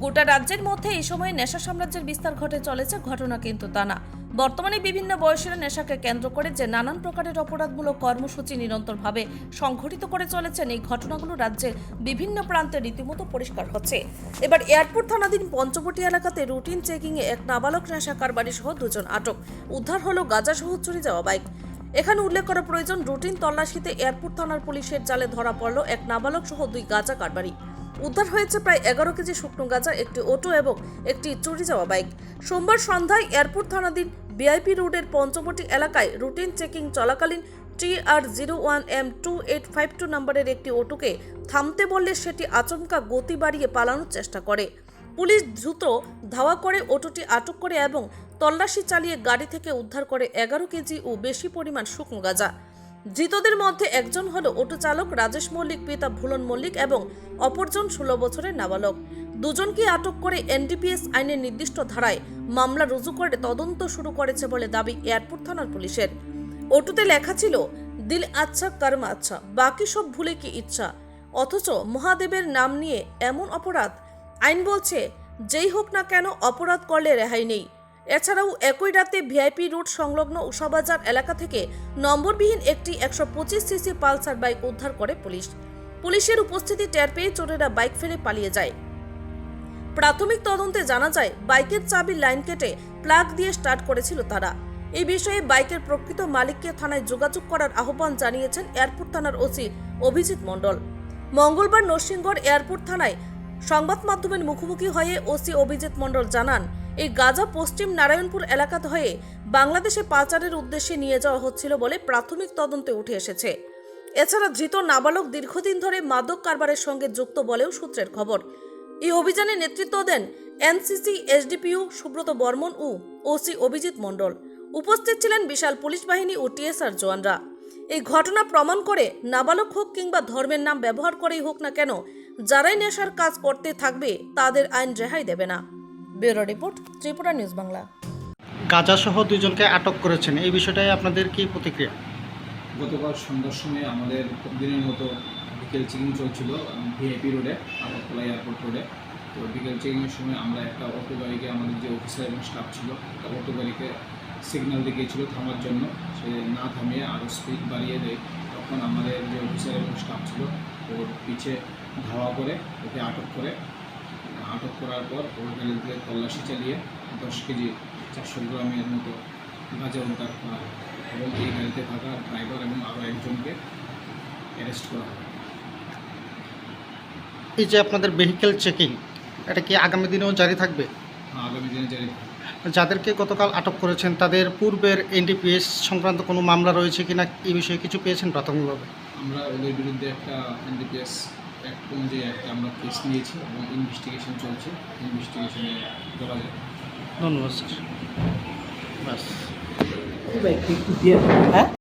গোটা রাজ্যের মধ্যে এই সময়ে নেশা সাম্রাজ্যের বিস্তার ঘটে চলেছে ঘটনা কিন্তু তা না। বর্তমানে বিভিন্ন বয়সের নেশাকে কেন্দ্র করে যে নানান প্রকারের অপরাধমূলক কর্মসূচি নিরন্তরভাবে সংঘটিত করে চলেছেন, এই ঘটনাগুলো রাজ্যের বিভিন্ন প্রান্তে রীতিমতো পরিষ্কার হচ্ছে। এবার এয়ারপোর্ট থানাধীন পঞ্চবটি এলাকাতে রুটিন চেকিংয়ে এক নাবালক নেশা কারবারি সহ দুজন আটক। উদ্ধার হলো গাঁজা সহ চুরি যাওয়া বাইক। এখানে উল্লেখ করা প্রয়োজন, রুটিন তল্লাশিতে এয়ারপোর্ট থানার পুলিশের জালে ধরা পড়ল এক নাবালক সহ দুই গাঁজা কারবারি। উদ্ধার হয়েছে প্রায় 11 কেজি শুকনো গাঁজা, একটি অটো এবং একটি চুরি যাওয়া বাইক। সোমবার সন্ধ্যায় এয়ারপোর্ট থানাধীন ভিআইপি রোডের পঞ্চবটি এলাকায় রুটিন চেকিং চলাকালীন TR01M2852 নম্বরের একটি অটোকে থামতে বললে সেটি আচমকা গতি বাড়িয়ে পালানোর চেষ্টা করে। পুলিশ দ্রুত ধাওয়া করে অটোটি আটক করে এবং তল্লাশি চালিয়ে গাড়ি থেকে উদ্ধার করে 11 কেজি ও বেশি পরিমাণ শুকনো গাঁজা। ধৃতদের মধ্যে একজন হলো অটো চালক রাজেশ মল্লিক, পিতা ভুলন মল্লিক এবং অপরজন 16 বছরের নাবালক। দুজনকে আটক করে এনডিপিএস আইনের নির্দিষ্ট ধারায় মামলা রুজু করে তদন্ত শুরু করেছে বলে দাবি এয়ারপোর্ট থানার পুলিশের। অটোতে লেখা ছিল, দিল আচ্ছা কর্ম আচ্ছা, বাকি সব ভুলে কি ইচ্ছা। অথচ মহাদেবের নাম নিয়ে এমন অপরাধ। আইন বলছে যেই হোক না কেন অপরাধ করলে রেহাই নেই। এছাড়াও একই রাতে ভিআইপি রোড সংলগ্ন উষাবাজার এলাকা থেকে নম্বরবিহীন একটি 125 সিসি পালসার বাইক উদ্ধার করে পুলিশ। পুলিশের উপস্থিতি টের পেয়ে চোরেরা বাইক ফেলে পালিয়ে যায়। প্রাথমিক তদন্তে জানা যায়, বাইকের চাবির লাইন কেটে প্লাগ দিয়ে স্টার্ট করেছিল তারা। এই বিষয়ে বাইকের প্রকৃত মালিককে থানায় যোগাযোগ করার আহ্বান জানিয়েছেন এয়ারপোর্ট থানার ওসি অভিজিৎ মণ্ডল। মঙ্গলবার নরসিংগড় এয়ারপোর্ট থানায় সংবাদ মাধ্যমের মুখোমুখি হয়ে ওসি অভিজিৎ মণ্ডল জানান, এই গাঁজা পশ্চিম নারায়ণপুর এলাকা হয়ে বাংলাদেশে পাচারের উদ্দেশ্যে নিয়ে যাওয়া হচ্ছিল বলে প্রাথমিক তদন্তে উঠে এসেছে। এছাড়া ধৃত নাবালক দীর্ঘদিন ধরে মাদক কারবারের সঙ্গে যুক্ত বলেও সূত্রের খবর। এই অভিযানে নেতৃত্ব দেন এনসিসি এসডিপিও সুব্রত বর্মন ও ওসি অভিজিৎ মণ্ডল। উপস্থিত ছিলেন বিশাল পুলিশ বাহিনী ও টিএসআর জওয়ানরা। এই ঘটনা প্রমাণ করে, নাবালক হোক কিংবা ধর্মের নাম ব্যবহার করেই হোক না কেন, যারাই নেশার কাজ করতে থাকবে তাদের আইন রেহাই দেবে না। Bureau report, Tripura news Bangla. গাঁজা সহ দুইজনকে আটক করেছেন, এই বিষয়টাই আপনাদের কি প্রতিক্রিয়া? গতকাল সন্ধ্যার সময় আমাদের দিনের মতো বিকেল চেকিং চলছিল ভিআইপি রোডে, আগরতলা এয়ারপোর্ট রোডে। তো বিকেল চেকিংয়ের সময় আমরা একটা অটো গাড়িকে, আমাদের যে অফিসার এবং স্টাফ ছিল, একটা অটো গাড়িকে সিগন্যাল দিয়েছিল থামার জন্য। সে না থামিয়ে আরও স্পিড বাড়িয়ে দেয়। তখন আমাদের যে অফিসার এবং স্টাফ ছিল ওর পিছে ধাওয়া করে ওকে আটক করে। আটক করার পর ওর গাড়িতে তল্লাশি চালিয়ে 10 কেজি 400 গ্রামের মতো গাঁজা উদ্ধার করা হয় এবং এই গাড়িতে থাকা ড্রাইভার এবং আরও একজনকে অ্যারেস্ট করা হয়। এই যে আপনাদের ভেহিকেল চেকিং, এটা কি আগামী দিনেও জারি থাকবে? আগামী দিনে জারি। যাদেরকে গতকাল আটক করেছেন তাদের পূর্বের এনডিপিএস সংক্রান্ত কোনো মামলা রয়েছে কিনা, এই বিষয়ে কিছু পেয়েছেন প্রাথমিকভাবে? আমরা ওদের বিরুদ্ধে একটা এনডিপিএস অ্যাক্ট অনুযায়ী একটা আমরা কেস নিয়েছি এবং ইনভেস্টিগেশন চলছে। ইনভেস্টিগেশনে বলা যায়। ধন্যবাদ স্যার। বাস। হ্যাঁ।